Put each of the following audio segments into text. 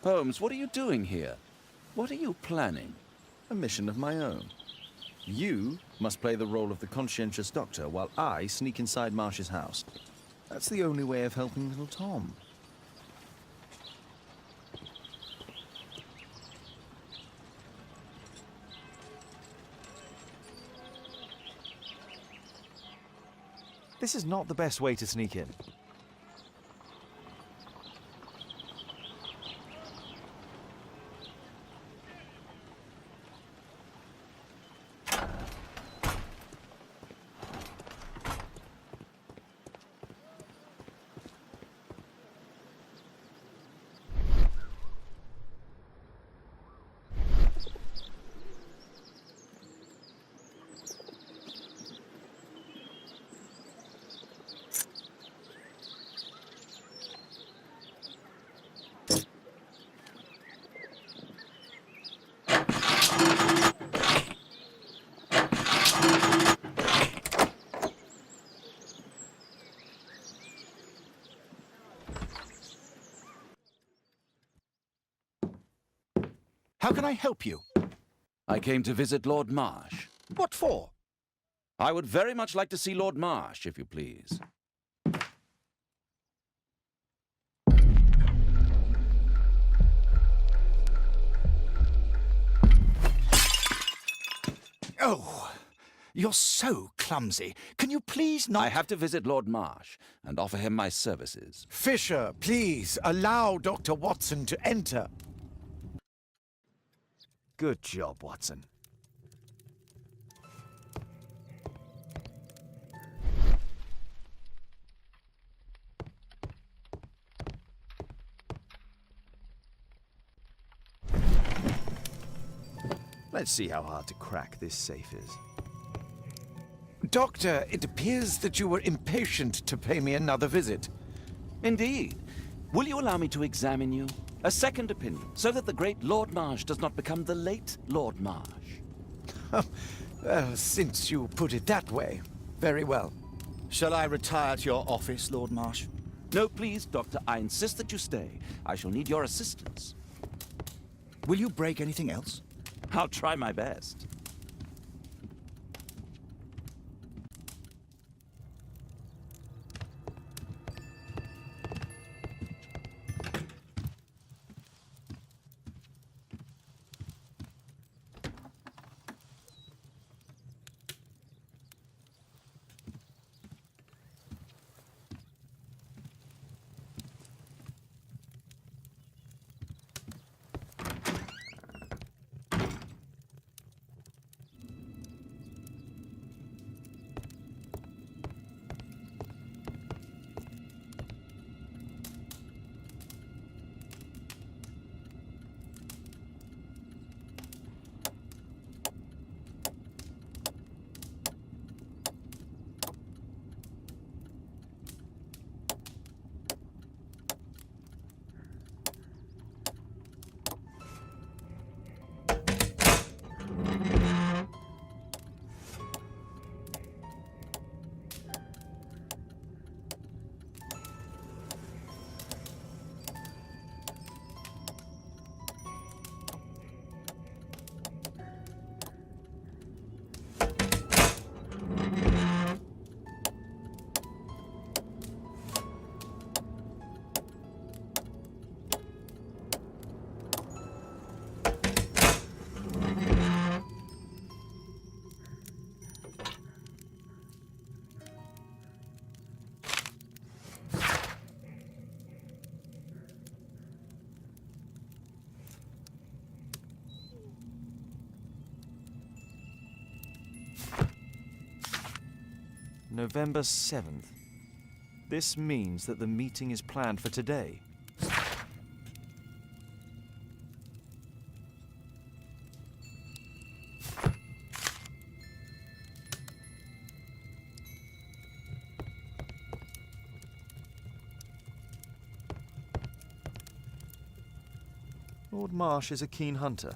Holmes, what are you doing here? What are you planning? A mission of my own. You must play the role of the conscientious doctor while I sneak inside Marsh's house. That's the only way of helping little Tom. This is not the best way to sneak in. How can I help you? I came to visit Lord Marsh. What for? I would very much like to see Lord Marsh, if you please. Oh, you're so clumsy. Can you please not... I have to visit Lord Marsh and offer him my services. Fisher, please, allow Dr. Watson to enter. Good job, Watson. Let's see how hard to crack this safe is. Doctor, it appears that you were impatient to pay me another visit. Indeed. Will you allow me to examine you? A second opinion, so that the great Lord Marsh does not become the late Lord Marsh. Well, since you put it that way, very well. Shall I retire to your office, Lord Marsh? No, please, Doctor. I insist that you stay. I shall need your assistance. Will you break anything else? I'll try my best. November 7th. This means that the meeting is planned for today. Lord Marsh is a keen hunter.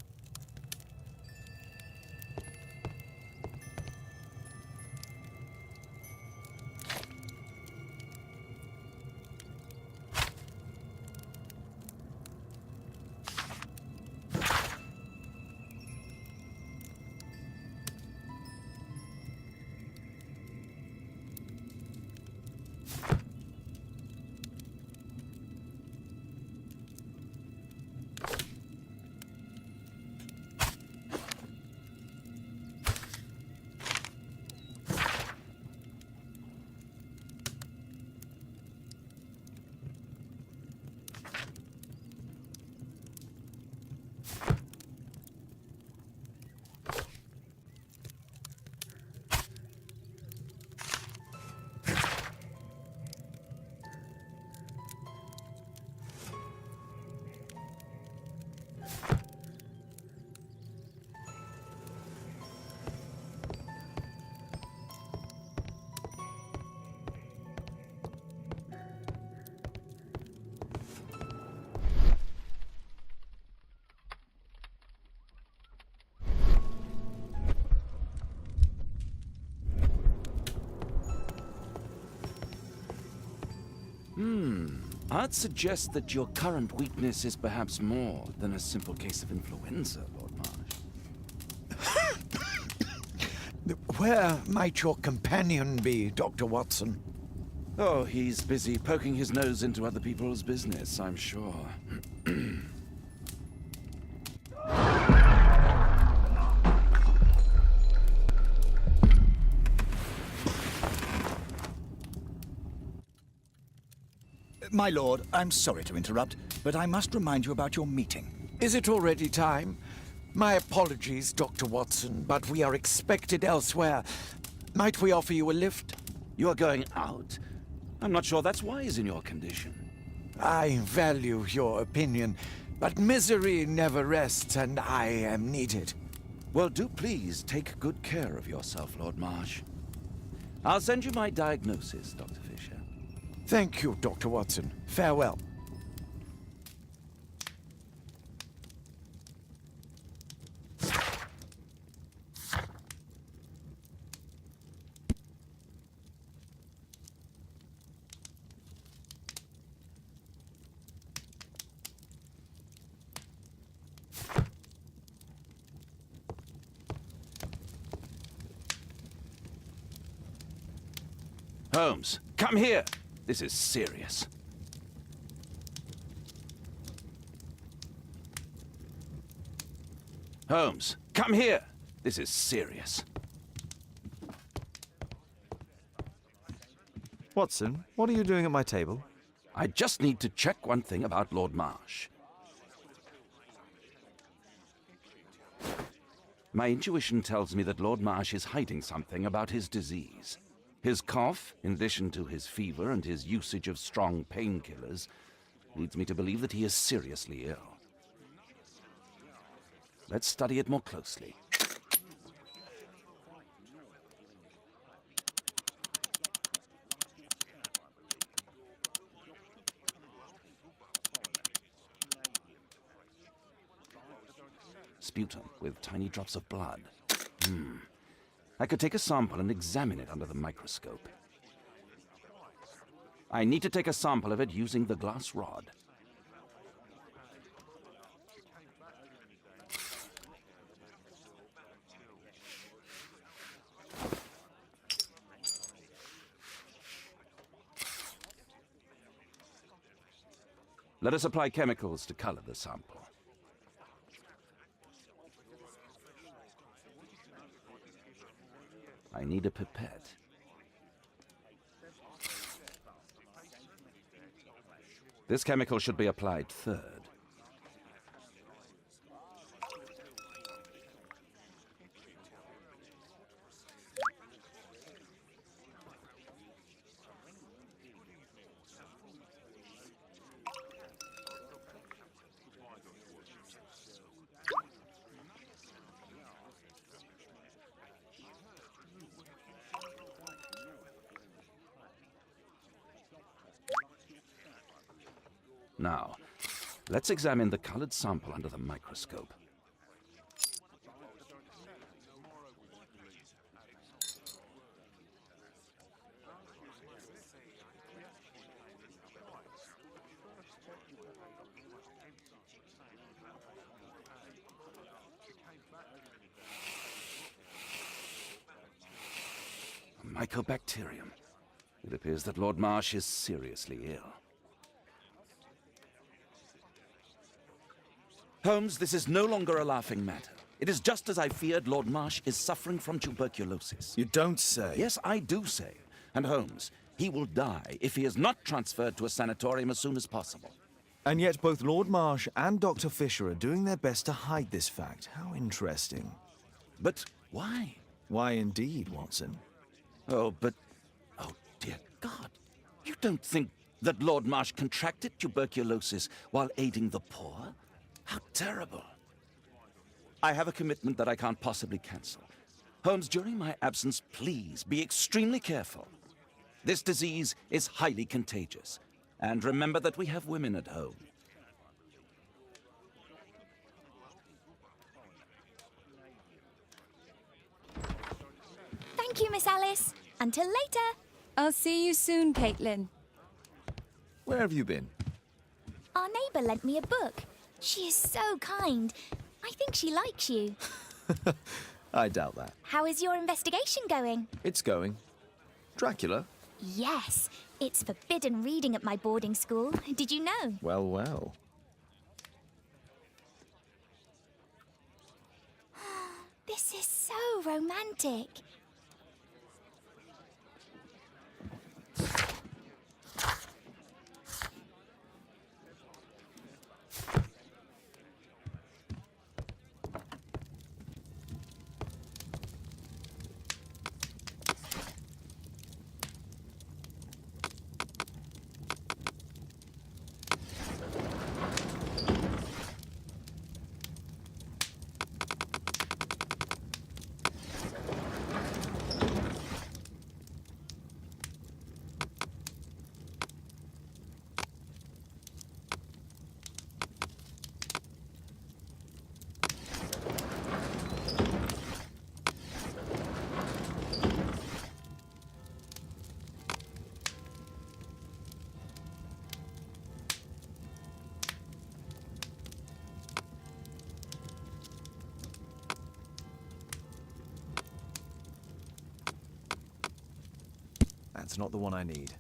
I'd suggest that your current weakness is perhaps more than a simple case of influenza, Lord Marsh. Where might your companion be, Dr. Watson? Oh, he's busy poking his nose into other people's business, I'm sure. My lord, I'm sorry to interrupt, but I must remind you about your meeting. Is it already time? My apologies, Dr. Watson, but we are expected elsewhere. Might we offer you a lift? You are going out? I'm not sure that's wise in your condition. I value your opinion, but misery never rests, and I am needed. Well, do please take good care of yourself, Lord Marsh. I'll send you my diagnosis, Dr. Fisher. Thank you, Dr. Watson. Farewell. Holmes, come here! This is serious. Holmes, come here! This is serious. Watson, what are you doing at my table? I just need to check one thing about Lord Marsh. My intuition tells me that Lord Marsh is hiding something about his disease. His cough, in addition to his fever and his usage of strong painkillers, leads me to believe that he is seriously ill. Let's study it more closely. Sputum with tiny drops of blood. I could take a sample and examine it under the microscope. I need to take a sample of it using the glass rod. Let us apply chemicals to color the sample. I need a pipette. This chemical should be applied third. Now, let's examine the colored sample under the microscope. A mycobacterium. It appears that Lord Marsh is seriously ill. Holmes, this is no longer a laughing matter. It is just as I feared. Lord Marsh is suffering from tuberculosis. You don't say. Yes, I do say. And Holmes, he will die if he is not transferred to a sanatorium as soon as possible. And yet both Lord Marsh and Dr. Fisher are doing their best to hide this fact. How interesting. But why? Why indeed, Watson? Oh, dear God. You don't think that Lord Marsh contracted tuberculosis while aiding the poor? How terrible. I have a commitment that I can't possibly cancel. Holmes, during my absence, please be extremely careful. This disease is highly contagious. And remember that we have women at home. Thank you, Miss Alice. Until later. I'll see you soon, Caitlin. Where have you been? Our neighbour lent me a book. She is so kind. I think she likes you. I doubt that. How is your investigation going? It's going. Dracula? Yes, it's forbidden reading at my boarding school. Did you know? Well, well. This is so romantic. That's not the one I need.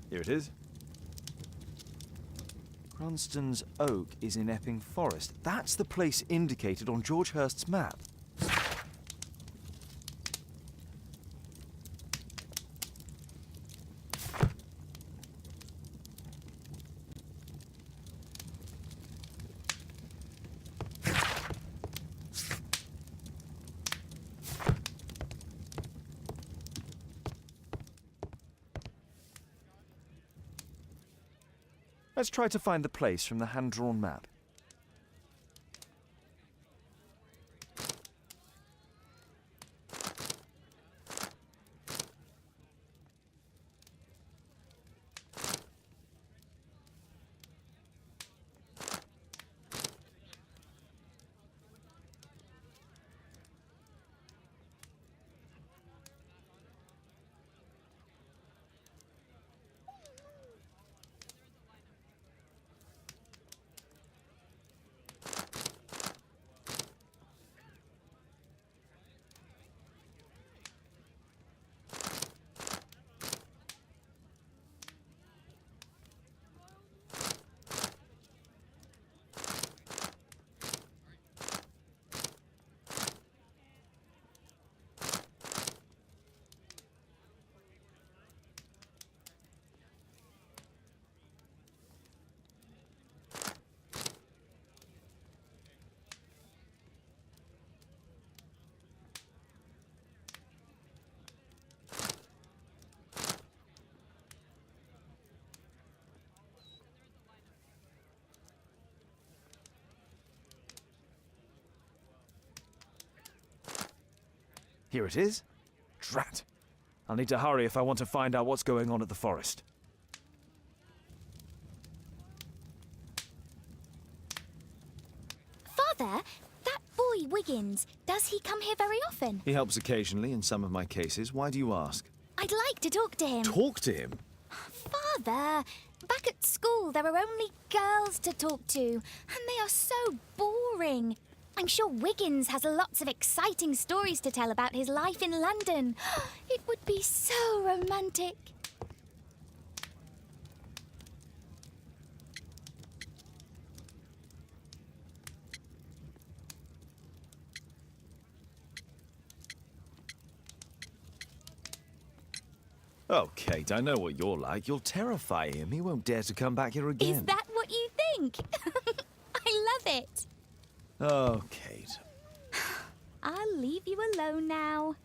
Here it is. Cranston's Oak is in Epping Forest. That's the place indicated on George Hurst's map. Let's try to find the place from the hand-drawn map. Here it is. Drat. I'll need to hurry if I want to find out what's going on at the forest. Father, that boy Wiggins, does he come here very often? He helps occasionally in some of my cases. Why do you ask? I'd like to talk to him. Talk to him? Father, back at school there are only girls to talk to, and they are so boring. I'm sure Wiggins has lots of exciting stories to tell about his life in London. It would be so romantic. Oh, Kate, I know what you're like. You'll terrify him. He won't dare to come back here again. Is that what you think? I love it. Oh, Kate. I'll leave you alone now.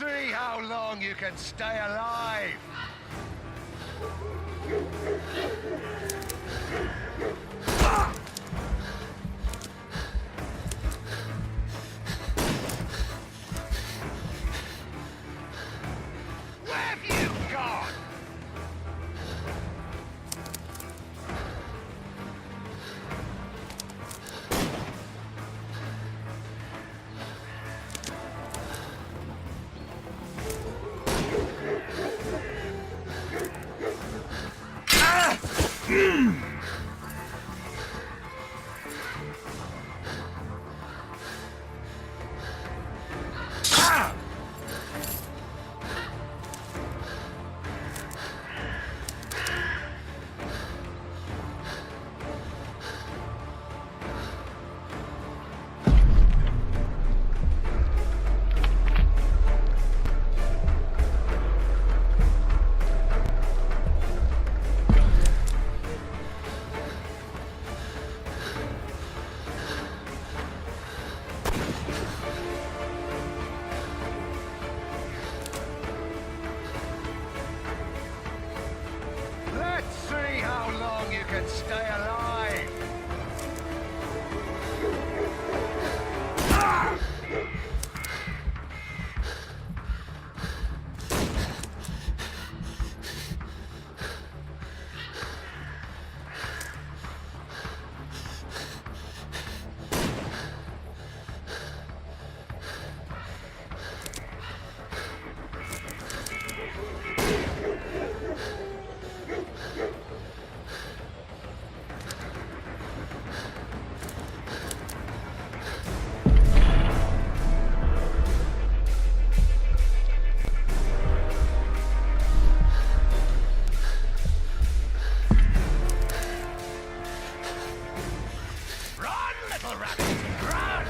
see how long you can stay alive. Where have you gone? Let's see how long you can stay alive. Run, little rabbit, run!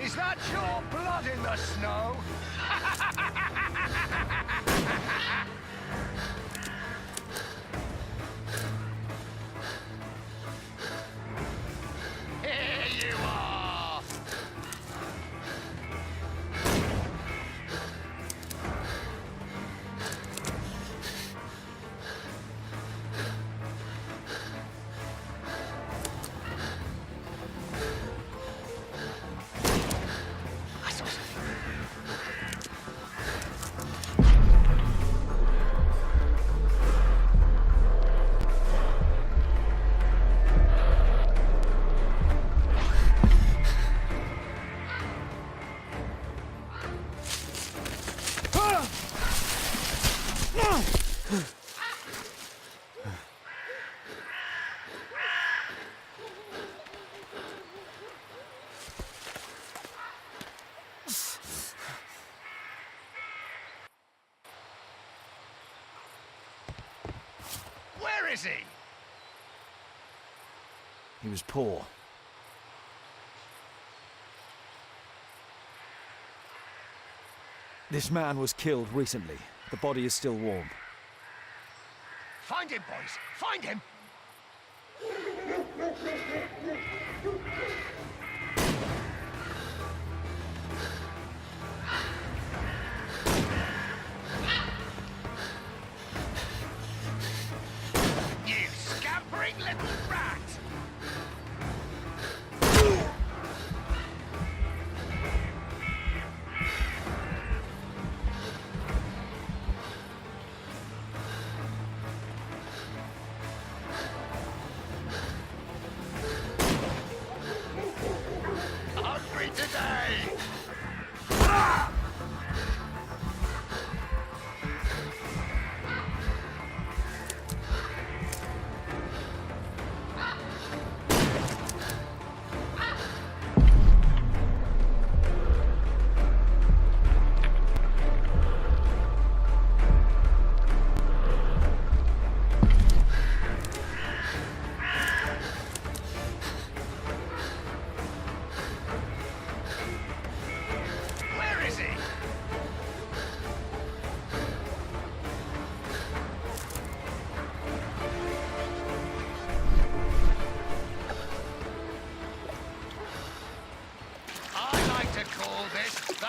Is that your blood in the snow? Here you are! I saw something. Where is he? He was poor. This man was killed recently. The body is still warm. Find him, boys! Find him! You scampering little rat!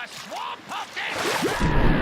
A swamp of death!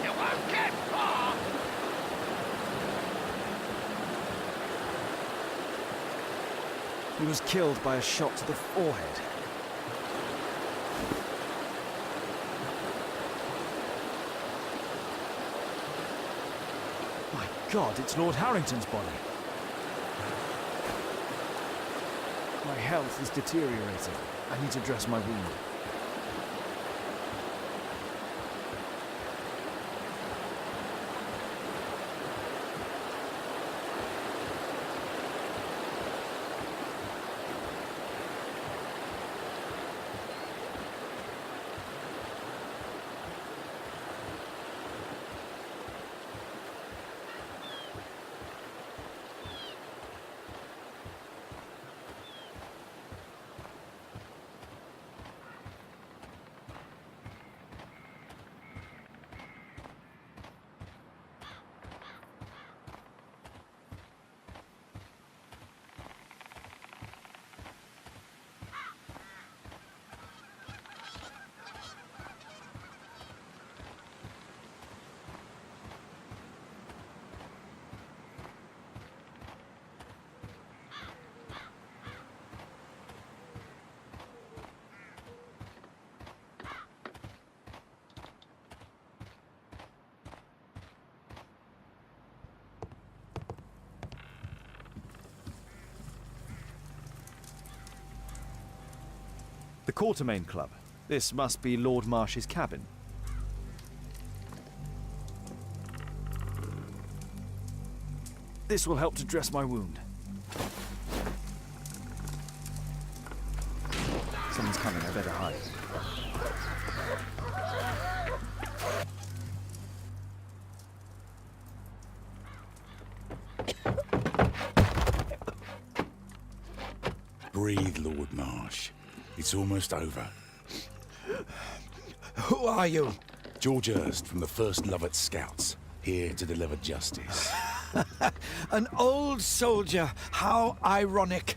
You won't get far! He was killed by a shot to the forehead. My God, it's Lord Harrington's body. My health is deteriorating. I need to dress my wound. The Quartermain Club. This must be Lord Marsh's cabin. This will help to dress my wound. Someone's coming, I better hide. Breathe, Lord Marsh. It's almost over. Who are you? George Hurst from the 1st Lovett Scouts, here to deliver justice. An old soldier. How ironic.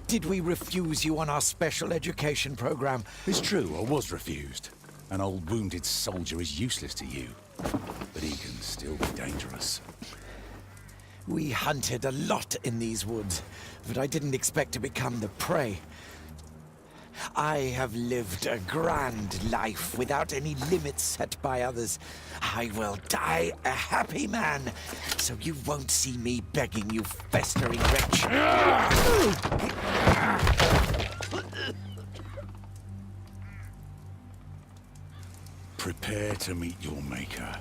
Did we refuse you on our special education program? It's true, I was refused. An old wounded soldier is useless to you, but he can still be dangerous. We hunted a lot in these woods, but I didn't expect to become the prey. I have lived a grand life without any limits set by others. I will die a happy man, so you won't see me begging, you festering wretch. Prepare to meet your maker.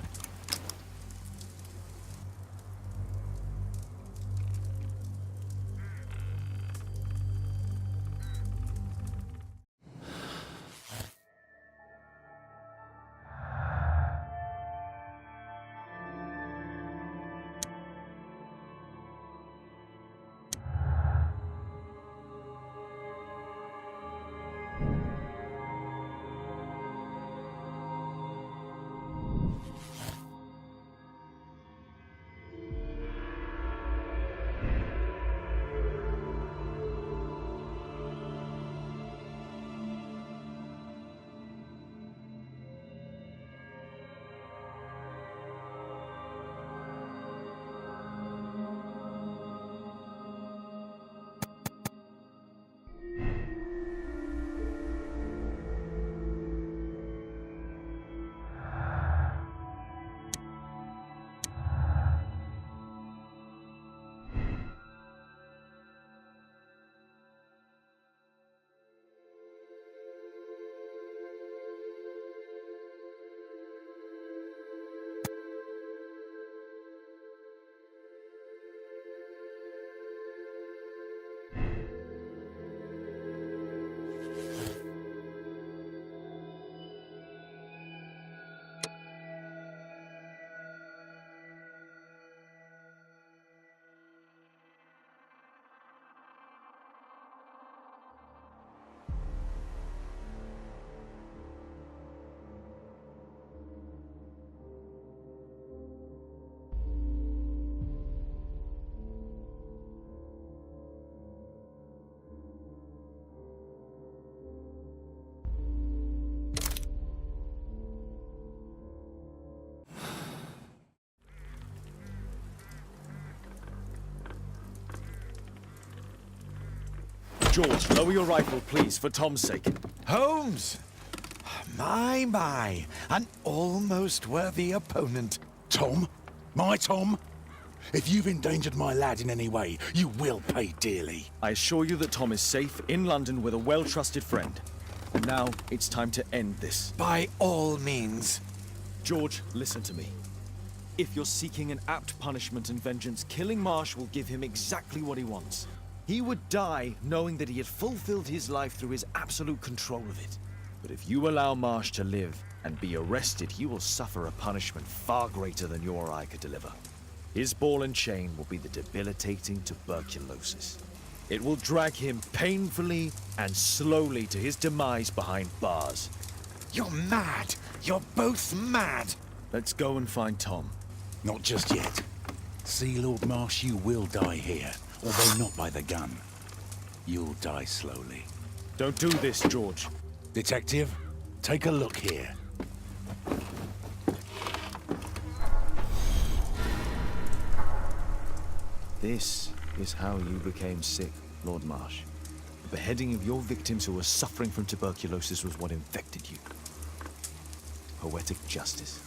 George, lower your rifle, please, for Tom's sake. Holmes! My, an almost worthy opponent. Tom? My Tom? If you've endangered my lad in any way, you will pay dearly. I assure you that Tom is safe in London with a well-trusted friend. And now, it's time to end this. By all means. George, listen to me. If you're seeking an apt punishment and vengeance, killing Marsh will give him exactly what he wants. He would die knowing that he had fulfilled his life through his absolute control of it. But if you allow Marsh to live and be arrested, he will suffer a punishment far greater than you or I could deliver. His ball and chain will be the debilitating tuberculosis. It will drag him painfully and slowly to his demise behind bars. You're mad. You're both mad. Let's go and find Tom. Not just yet. See, Lord Marsh, you will die here, although not by the gun. You'll die slowly. Don't do this, George. Detective, take a look here. This is how you became sick, Lord Marsh. The beheading of your victims who were suffering from tuberculosis was what infected you. Poetic justice.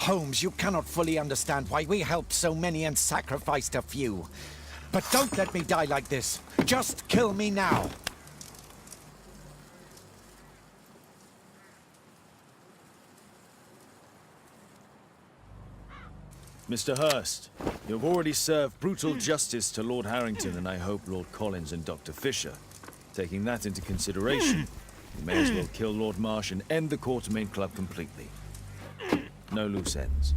Holmes, you cannot fully understand why we helped so many and sacrificed a few. But don't let me die like this. Just kill me now. Mr. Hurst, you've already served brutal justice to Lord Harrington and I hope Lord Collins and Dr. Fisher. Taking that into consideration, you may as well kill Lord Marsh and end the Quartermain Club completely. No loose ends.